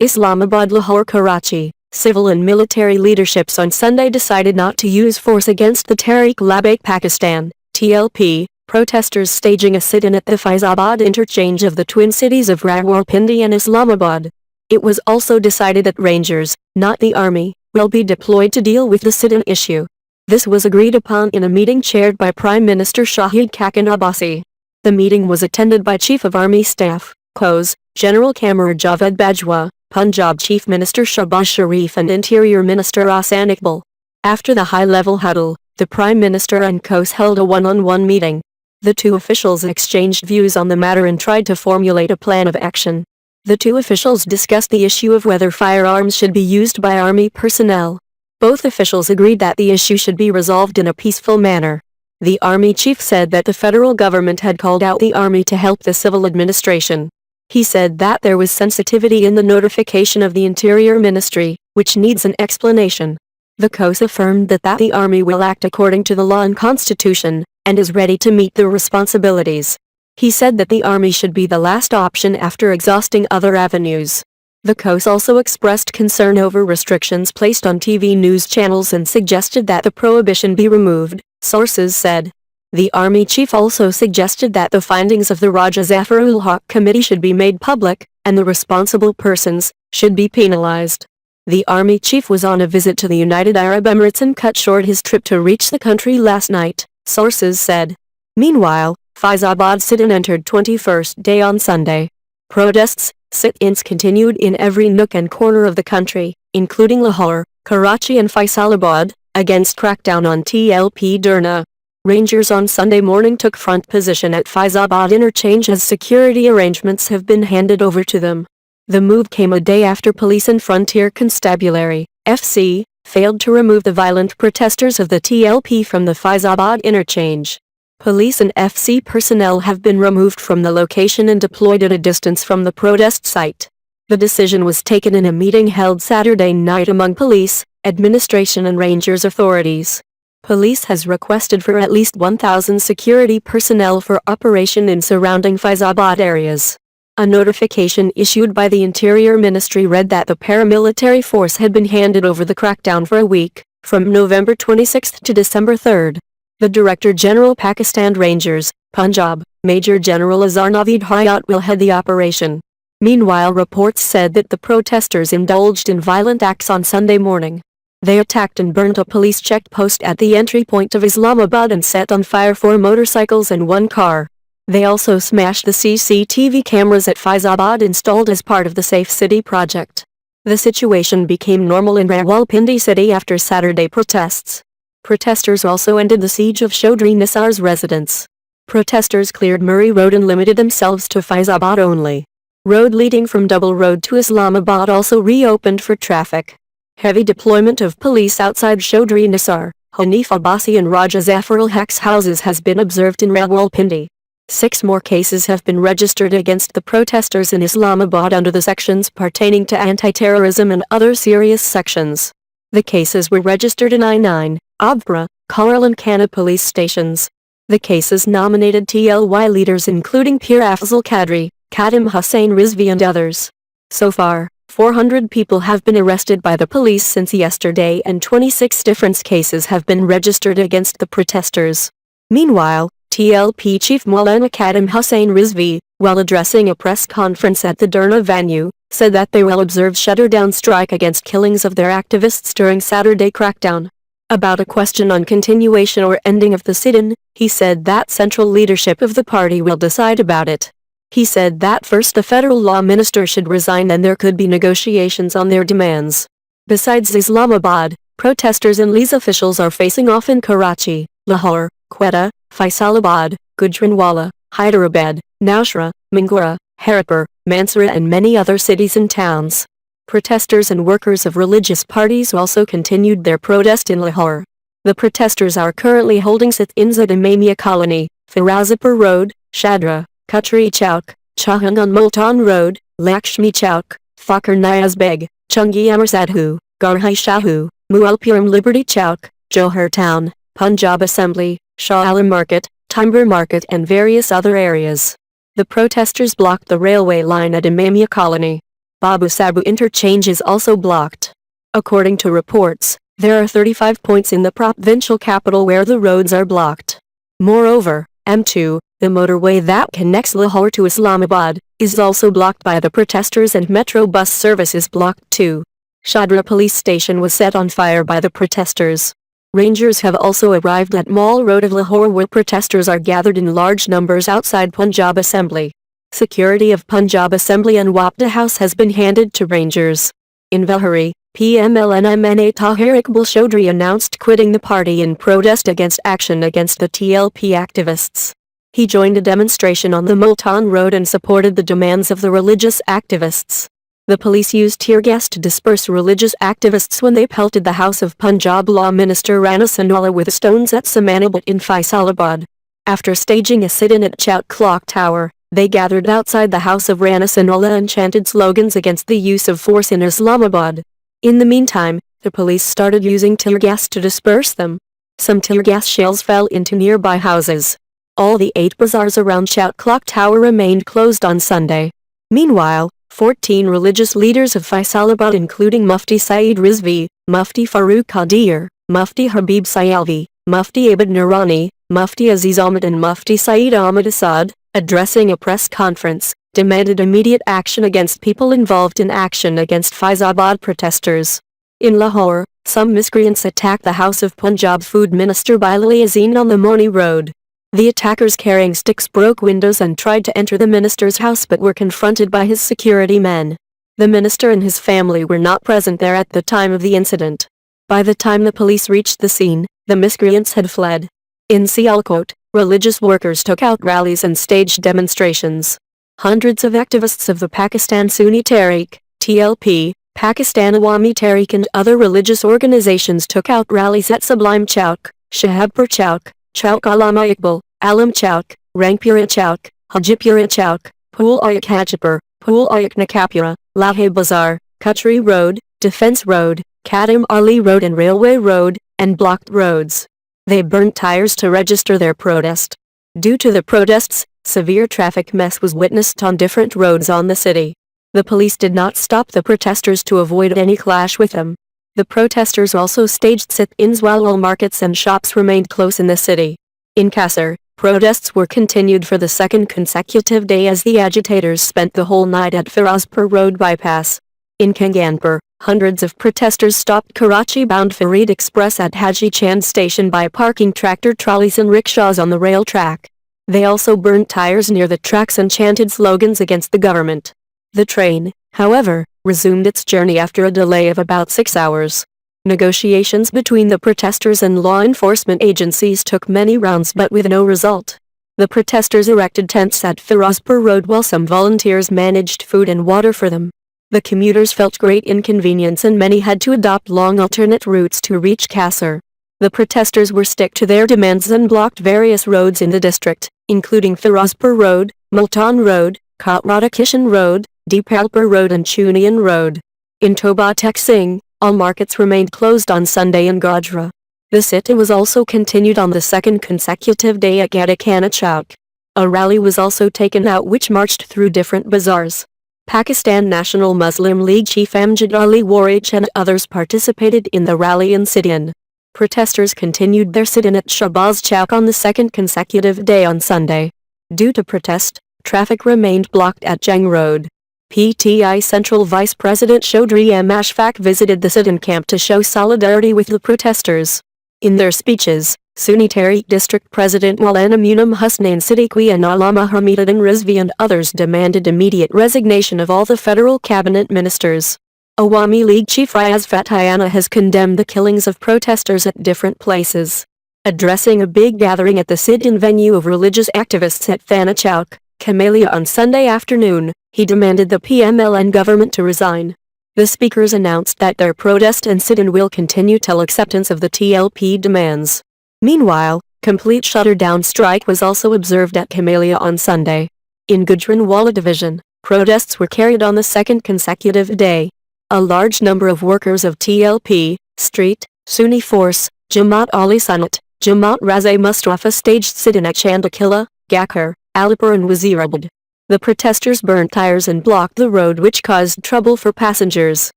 Islamabad, Lahore, Karachi. Civil and military leaderships on Sunday decided not to use force against the Tehreek-e-Labbaik Pakistan (TLP) protesters staging a sit-in at the Faizabad interchange of the twin cities of Rawalpindi and Islamabad. It was also decided that Rangers, not the army, will be deployed to deal with the sit-in issue. This was agreed upon in a meeting chaired by Prime Minister Shahid Khaqan Abbasi. The meeting was attended by Chief of Army Staff, COS, General Qamar Javed Bajwa, Punjab Chief Minister Shahbaz Sharif and Interior Minister Ahsan Iqbal. After the high-level huddle, the Prime Minister and COS held a one-on-one meeting. The two officials exchanged views on the matter and tried to formulate a plan of action. The two officials discussed the issue of whether firearms should be used by army personnel. Both officials agreed that the issue should be resolved in a peaceful manner. The army chief said that the federal government had called out the army to help the civil administration. He said that there was sensitivity in the notification of the Interior Ministry, which needs an explanation. The COS affirmed that the army will act according to the law and constitution, and is ready to meet their responsibilities. He said that the army should be the last option after exhausting other avenues. The COS also expressed concern over restrictions placed on TV news channels and suggested that the prohibition be removed, sources said. The army chief also suggested that the findings of the Raja Zafarul Haq committee should be made public, and the responsible persons should be penalized. The army chief was on a visit to the United Arab Emirates and cut short his trip to reach the country last night, sources said. Meanwhile, Faizabad sit-in entered 21st day on Sunday. Protests, sit-ins continued in every nook and corner of the country, including Lahore, Karachi and Faisalabad, against crackdown on TLP Derna. Rangers on Sunday morning took front position at Faizabad interchange as security arrangements have been handed over to them. The move came a day after Police and Frontier Constabulary, FC, failed to remove the violent protesters of the TLP from the Faizabad interchange. Police and FC personnel have been removed from the location and deployed at a distance from the protest site. The decision was taken in a meeting held Saturday night among police, administration and Rangers authorities. Police has requested for at least 1,000 security personnel for operation in surrounding Faizabad areas. A notification issued by the Interior Ministry read that the paramilitary force had been handed over the crackdown for a week, from November 26 to December 3. The Director General Pakistan Rangers, Punjab, Major General Azhar Naveed Hayat will head the operation. Meanwhile, reports said that the protesters indulged in violent acts on Sunday morning. They attacked and burnt a police checkpost at the entry point of Islamabad and set on fire 4 motorcycles and 1 car. They also smashed the CCTV cameras at Faizabad installed as part of the Safe City project. The situation became normal in Rawalpindi city after Saturday protests. Protesters also ended the siege of Chaudhry Nisar's residence. Protesters cleared Murray Road and limited themselves to Faizabad only. Road leading from Double Road to Islamabad also reopened for traffic. Heavy deployment of police outside Chaudhry Nisar, Hanif Abbasi and Raja Zafarul Haq's houses has been observed in Rawalpindi. 6 more cases have been registered against the protesters in Islamabad under the sections pertaining to anti-terrorism and other serious sections. The cases were registered in I9, Abra, Karal and Kana police stations. The cases nominated TLY leaders including Pir Afzal Qadri, Khadim Hussain Rizvi and others. So far, 400 people have been arrested by the police since yesterday and 26 different cases have been registered against the protesters. Meanwhile, TLP chief Maulana Khadim Hussain Rizvi, while addressing a press conference at the Derna venue, said that they will observe shutterdown strike against killings of their activists during Saturday crackdown. About a question on continuation or ending of the sit-in, he said that central leadership of the party will decide about it. He said that first the federal law minister should resign and there could be negotiations on their demands. Besides Islamabad, protesters and lease officials are facing off in Karachi, Lahore, Quetta, Faisalabad, Gujranwala, Hyderabad, Nowshera, Mangura, Haridwar, Mansehra and many other cities and towns. Protesters and workers of religious parties also continued their protest in Lahore. The protesters are currently holding sit-ins at Imamia Colony, Firozapur Road, Shadra, Khatri Chowk, Chahangan Multan Road, Lakshmi Chowk, Fakir Niaz Beg, Chungi Amar Sadhu, Garhai Shahu, Mualpuram Liberty Chowk, Johar Town, Punjab Assembly, Shah Alam Market, Timber Market and various other areas. The protesters blocked the railway line at Imamia Colony. Babu Sabu interchange is also blocked. According to reports, there are 35 points in the provincial capital where the roads are blocked. Moreover, M2, the motorway that connects Lahore to Islamabad, is also blocked by the protesters and metro bus service is blocked too. Shadra police station was set on fire by the protesters. Rangers have also arrived at Mall Road of Lahore where protesters are gathered in large numbers outside Punjab Assembly. Security of Punjab Assembly and Wapda House has been handed to Rangers. In Velhari, PMLNMNA Tahir Iqbal Chaudhry announced quitting the party in protest against action against the TLP activists. He joined a demonstration on the Multan Road and supported the demands of the religious activists. The police used tear gas to disperse religious activists when they pelted the House of Punjab Law Minister Rana Sanwalla with stones at Samanabad in Faisalabad. After staging a sit-in at Chout Clock Tower, they gathered outside the house of Rana Sanwalla and chanted slogans against the use of force in Islamabad. In the meantime, the police started using tear gas to disperse them. Some tear gas shells fell into nearby houses. All the 8 bazaars around Chout Clock Tower remained closed on Sunday. Meanwhile, 14 religious leaders of Faisalabad including Mufti Saeed Rizvi, Mufti Farooq Qadir, Mufti Habib Sayalvi, Mufti Abid Nurani, Mufti Aziz Ahmed and Mufti Saeed Ahmed Assad, addressing a press conference, demanded immediate action against people involved in action against Faizabad protesters. In Lahore, some miscreants attacked the house of Punjab Food Minister Bilal Yazeen on the Moni Road. The attackers carrying sticks broke windows and tried to enter the minister's house but were confronted by his security men. The minister and his family were not present there at the time of the incident. By the time the police reached the scene, the miscreants had fled. In Sialkot, religious workers took out rallies and staged demonstrations. Hundreds of activists of the Pakistan Sunni Tehreek, TLP, Pakistan Awami Tehreek and other religious organizations took out rallies at Sublime Chowk, Shahabpur Chowk, Chowk Allama Iqbal, Alam Chowk, Rangpura Chowk, Hajipura Chowk, Pool Ayak Hajipur, Pool Ayak Nakapura, Lahe Bazaar, Kutri Road, Defence Road, Kadam Ali Road and Railway Road, and blocked roads. They burnt tires to register their protest. Due to the protests, severe traffic mess was witnessed on different roads on the city. The police did not stop the protesters to avoid any clash with them. The protesters also staged sit-ins while all markets and shops remained closed in the city. In Kasar, protests were continued for the second consecutive day as the agitators spent the whole night at Firozpur Road bypass. In Kanganpur, hundreds of protesters stopped Karachi-bound Farid Express at Haji Chand station by parking tractor trolleys and rickshaws on the rail track. They also burned tires near the tracks and chanted slogans against the government. The train, however, resumed its journey after a delay of about 6 hours. Negotiations between the protesters and law enforcement agencies took many rounds but with no result. The protesters erected tents at Firozpur Road while some volunteers managed food and water for them. The commuters felt great inconvenience and many had to adopt long alternate routes to reach Kasar. The protesters were stick to their demands and blocked various roads in the district, including Firozpur Road, Multan Road, Kotrada Kishan Road, Deepalpur Road and Chunian Road. In Toba Tek Singh, all markets remained closed on Sunday in Godhra. The sit-in was also continued on the second consecutive day at Gadikana Chowk. A rally was also taken out which marched through different bazaars. Pakistan National Muslim League chief Amjad Ali Warij and others participated in the rally and sit-in. Protesters continued their sit-in at Shahbaz Chowk on the second consecutive day on Sunday. Due to protest, traffic remained blocked at Jang Road. PTI Central Vice President Chaudhry M. Ashfaq visited the sit-in camp to show solidarity with the protesters. In their speeches, Sunni Tehreek District President Maulana Munam Husnain Siddiqui and Allama Hamiduddin Rizvi and others demanded immediate resignation of all the federal cabinet ministers. Awami League chief Riaz Fatayana has condemned the killings of protesters at different places. Addressing a big gathering at the sit-in venue of religious activists at Thana Chowk, Camellia on Sunday afternoon, he demanded the PMLN government to resign. The speakers announced that their protest and sit-in will continue till acceptance of the TLP demands. Meanwhile, complete shutterdown strike was also observed at Camellia on Sunday. In Gujranwala division, protests were carried on the second consecutive day. A large number of workers of TLP, Street, Sunni Force, Jamaat Ali Sunnat, Jamaat Raze Mustafa staged sit-in at Chandakila, Gakar, Alipur and Wazirabad. The protesters burnt tires and blocked the road, which caused trouble for passengers.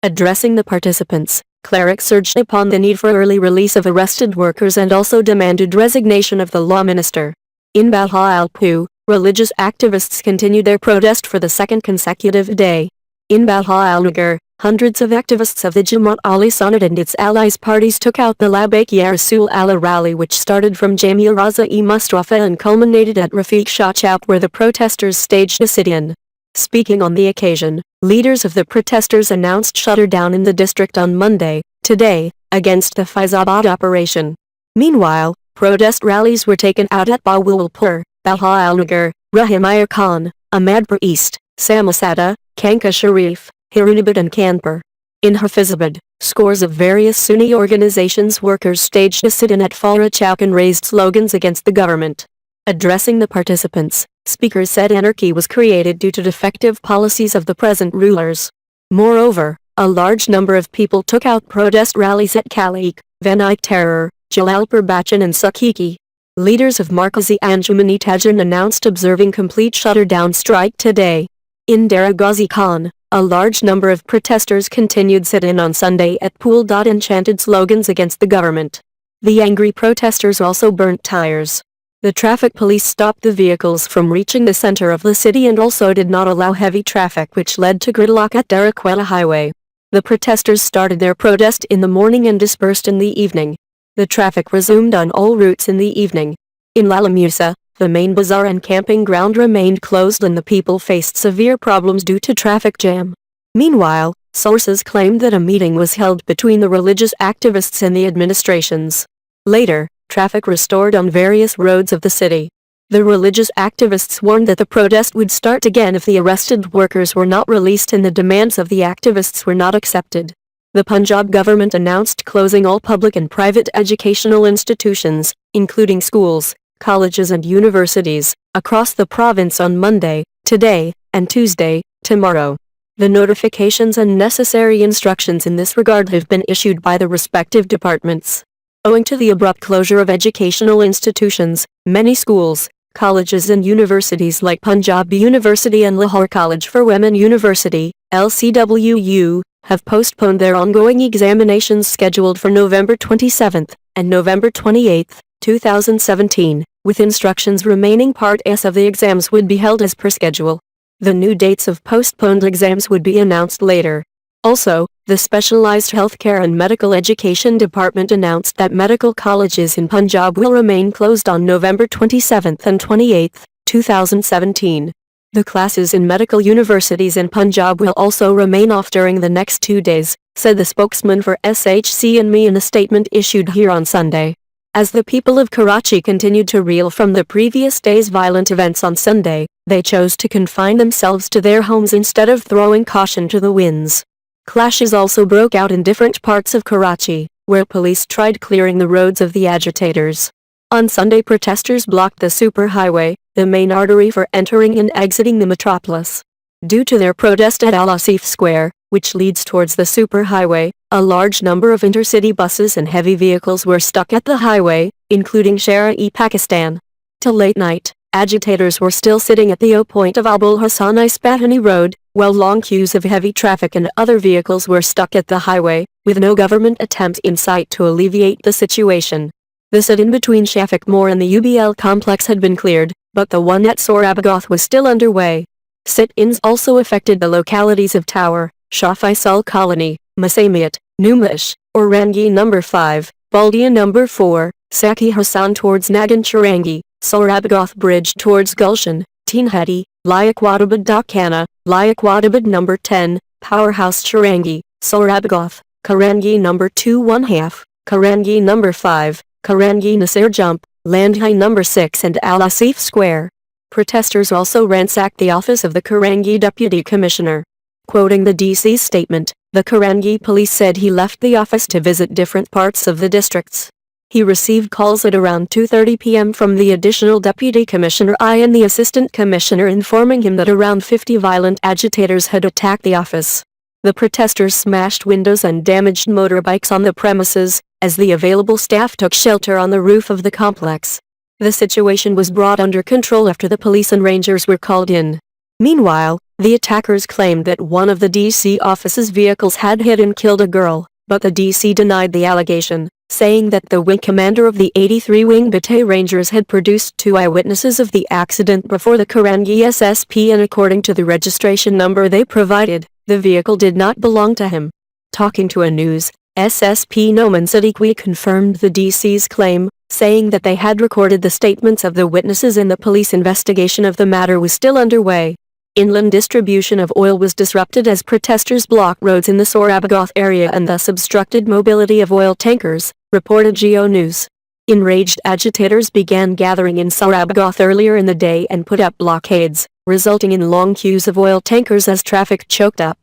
Addressing the participants, clerics urged upon the need for early release of arrested workers and also demanded resignation of the law minister. In Bahalpur, religious activists continued their protest for the second consecutive day. In Bahalnagar, hundreds of activists of the Jamaat-ul-Islam and its allies parties took out the Labbaik Ya Rasool Allah rally, which started from Jamia Raza-e-Mustafa and culminated at Rafiq Shah Chowk, where the protesters staged a sit-in. Speaking on the occasion, leaders of the protesters announced shutterdown in the district on Monday, today, against the Faizabad operation. Meanwhile, protest rallies were taken out at Bahawalpur, Bahalnagar, Rahimaya Khan, Ahmadpur East, Samasada, Kanka Sharif, Hirunabad and Kanpur. In Hafizabad, scores of various Sunni organizations' workers staged a sit-in at Farah Chowk and raised slogans against the government. Addressing the participants, speakers said anarchy was created due to defective policies of the present rulers. Moreover, a large number of people took out protest rallies at Kalik, Vanai Terror, Jalalpur Bachan and Sakiki. Leaders of Markazi Anjuman-e-Tajan announced observing complete shutterdown strike today. In Dera Ghazi Khan, a large number of protesters continued sit-in on Sunday at Pool. And chanted slogans against the government. The angry protesters also burnt tires. The traffic police stopped the vehicles from reaching the center of the city and also did not allow heavy traffic, which led to gridlock at Deraquela Highway. The protesters started their protest in the morning and dispersed in the evening. The traffic resumed on all routes in the evening. In Lalamusa, the main bazaar and camping ground remained closed and the people faced severe problems due to traffic jam. Meanwhile, sources claimed that a meeting was held between the religious activists and the administrations. Later, traffic restored on various roads of the city. The religious activists warned that the protest would start again if the arrested workers were not released and the demands of the activists were not accepted. The Punjab government announced closing all public and private educational institutions, including schools, colleges and universities, across the province on Monday, today, and Tuesday, tomorrow. The notifications and necessary instructions in this regard have been issued by the respective departments. Owing to the abrupt closure of educational institutions, many schools, colleges and universities like Punjab University and Lahore College for Women University, LCWU, have postponed their ongoing examinations scheduled for November 27 and November 28, 2017, with instructions remaining Part S of the exams would be held as per schedule. The new dates of postponed exams would be announced later. Also, the Specialized Healthcare and Medical Education Department announced that medical colleges in Punjab will remain closed on November 27 and 28, 2017. The classes in medical universities in Punjab will also remain off during the next 2 days, said the spokesman for SHC&ME in a statement issued here on Sunday. As the people of Karachi continued to reel from the previous day's violent events on Sunday, they chose to confine themselves to their homes instead of throwing caution to the winds. Clashes also broke out in different parts of Karachi, where police tried clearing the roads of the agitators. On Sunday, protesters blocked the superhighway, the main artery for entering and exiting the metropolis. Due to their protest at Al-Asif Square, which leads towards the superhighway, a large number of intercity buses and heavy vehicles were stuck at the highway, including Shahri-e-Pakistan. Till late night, agitators were still sitting at the O-point of Abul Hassan Isfahani Road, while long queues of heavy traffic and other vehicles were stuck at the highway, with no government attempt in sight to alleviate the situation. The sit-in between Shafiq Moor and the UBL complex had been cleared, but the one at Sorabagoth was still underway. Sit-ins also affected the localities of Tower, Shah Faisal Colony, Masamiat, Numish, Orangi No. 5, Baldia No. 4, Saki Hassan towards Nagan Chirangi, Sorabagoth Bridge towards Gulshan, Teenhadi, Liaquatabad Dakana, Liaquatabad No. 10, Powerhouse Chirangi, Sorabagoth, Karangi No. 2 1/2, Karangi No. 5, Karangi Nasir Jump, Landhai No. 6 and Al-Asif Square. Protesters also ransacked the office of the Karangi Deputy Commissioner. Quoting the DC's statement, the Karangi police said he left the office to visit different parts of the districts. He received calls at around 2:30 p.m. from the additional Deputy Commissioner I and the Assistant Commissioner informing him that around 50 violent agitators had attacked the office. The protesters smashed windows and damaged motorbikes on the premises, as the available staff took shelter on the roof of the complex. The situation was brought under control after the police and rangers were called in. Meanwhile, the attackers claimed that one of the DC office's vehicles had hit and killed a girl, but the DC denied the allegation, saying that the wing commander of the 83 Wing Batay Rangers had produced 2 eyewitnesses of the accident before the Karangi SSP, and according to the registration number they provided, the vehicle did not belong to him. Talking to a news, SSP Noman Siddiqui confirmed the DC's claim, saying that they had recorded the statements of the witnesses and the police investigation of the matter was still underway. Inland distribution of oil was disrupted as protesters blocked roads in the Sorabagoth area and thus obstructed mobility of oil tankers, reported Geo News. Enraged agitators began gathering in Sorabagoth earlier in the day and put up blockades, resulting in long queues of oil tankers as traffic choked up.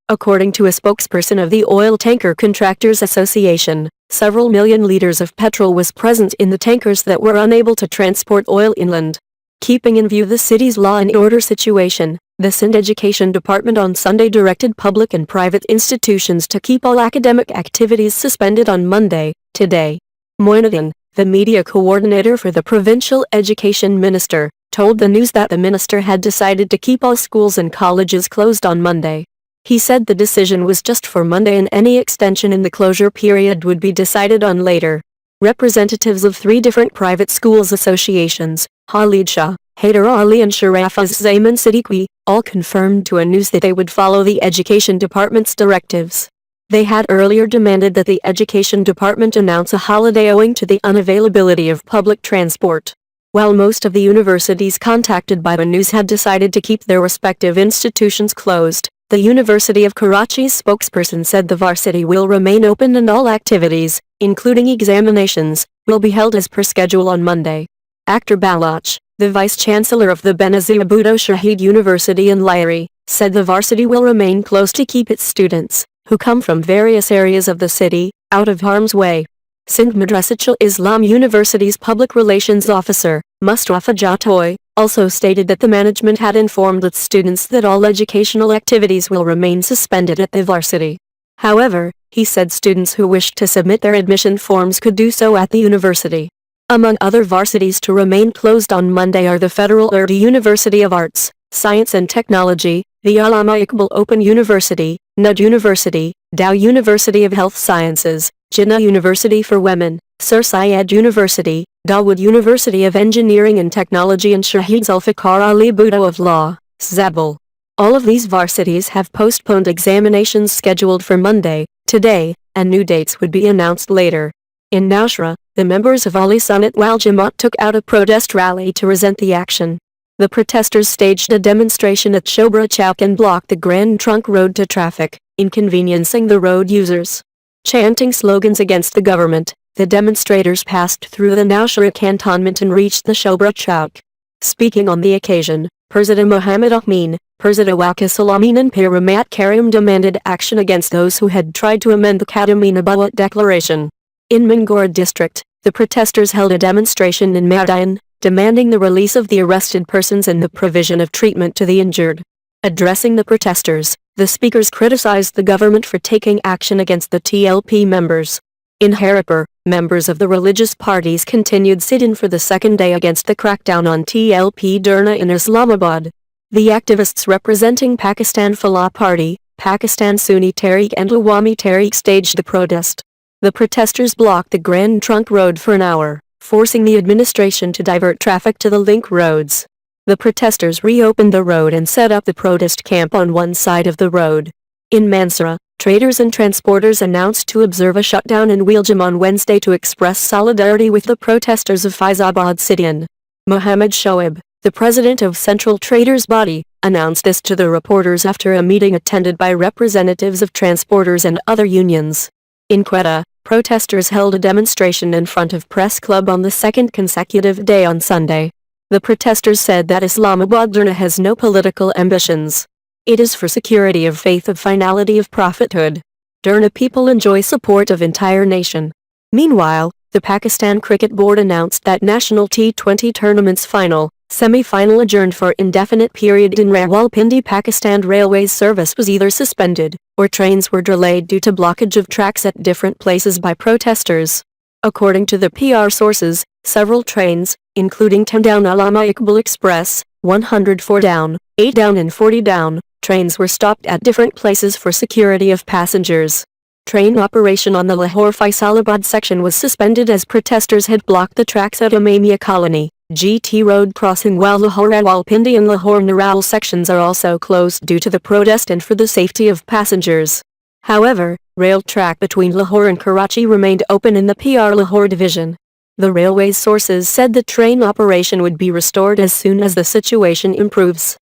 According to a spokesperson of the Oil Tanker Contractors Association, several million liters of petrol was present in the tankers that were unable to transport oil inland. Keeping in view the city's law and order situation, the Sindh Education Department on Sunday directed public and private institutions to keep all academic activities suspended on Monday, today. Moinuddin, the media coordinator for the provincial education minister, told the news that the minister had decided to keep all schools and colleges closed on Monday. He said the decision was just for Monday and any extension in the closure period would be decided on later. Representatives of 3 different private schools associations, Khalid Shah, Haider Ali and Sharafaz Zaman Siddiqui, all confirmed to a news that they would follow the Education Department's directives. They had earlier demanded that the Education Department announce a holiday owing to the unavailability of public transport. While most of the universities contacted by the news had decided to keep their respective institutions closed, the University of Karachi's spokesperson said the varsity will remain open and all activities, including examinations, will be held as per schedule on Monday. Akhtar Baloch, the vice-chancellor of the Benazir Bhutto Shahid University in Lyri, said the varsity will remain closed to keep its students, who come from various areas of the city, out of harm's way. Sindh Madrasatul Islam University's public relations officer, Mustafa Jatoy, also stated that the management had informed its students that all educational activities will remain suspended at the varsity. However, he said students who wished to submit their admission forms could do so at the university. Among other varsities to remain closed on Monday are the Federal Urdu University of Arts, Science and Technology, the Allama Iqbal Open University, Nud University, Dow University of Health Sciences, Jinnah University for Women, Sir Syed University, Dawood University of Engineering and Technology and Shahid Zulfikar Ali Bhutto of Law, Zabul. All of these varsities have postponed examinations scheduled for Monday, today, and new dates would be announced later. In Nowshera, the members of Ali Sunnat wal Jamaat took out a protest rally to resent the action. The protesters staged a demonstration at Shobra Chowk and blocked the Grand Trunk Road to traffic, inconveniencing the road users. Chanting slogans against the government, the demonstrators passed through the Nowshera cantonment and reached the Shobra Chowk. Speaking on the occasion, President Muhammad Amin, President Waqas Alamin and Pir Ramat Karim demanded action against those who had tried to amend the Kadami Nabawa Declaration. In Mangor district, the protesters held a demonstration in Madain, demanding the release of the arrested persons and the provision of treatment to the injured. Addressing the protesters, the speakers criticized the government for taking action against the TLP members. In Haripur, members of the religious parties continued sit-in for the second day against the crackdown on TLP Durna in Islamabad. The activists representing Pakistan Falah Party, Pakistan Sunni Tehreek and Awami Tehreek staged the protest. The protesters blocked the Grand Trunk Road for an hour, forcing the administration to divert traffic to the link roads. The protesters reopened the road and set up the protest camp on one side of the road. In Mansehra, traders and transporters announced to observe a shutdown in Wheeljam on Wednesday to express solidarity with the protesters of Faizabad sit-in. Mohammed Shoaib, the president of Central Traders Body, announced this to the reporters after a meeting attended by representatives of transporters and other unions. In Quetta, protesters held a demonstration in front of Press Club on the second consecutive day on Sunday. The protesters said that Islamabad Durna has no political ambitions. It is for security of faith of finality of prophethood. Durna people enjoy support of entire nation. Meanwhile, the Pakistan Cricket Board announced that National T20 Tournament's final, semi-final adjourned for indefinite period in Rawalpindi. Pakistan Railways service was either suspended, or trains were delayed due to blockage of tracks at different places by protesters. According to the PR sources, several trains, including 10 down Allama Iqbal Express, 104 down, 8 down and 40 down. Trains were stopped at different places for security of passengers. Train operation on the Lahore-Faisalabad section was suspended as protesters had blocked the tracks at Imamia Colony, GT Road crossing, while Lahore-Rawalpindi and Lahore-Naral sections are also closed due to the protest and for the safety of passengers. However, rail track between Lahore and Karachi remained open in the PR Lahore division. The railway's sources said the train operation would be restored as soon as the situation improves.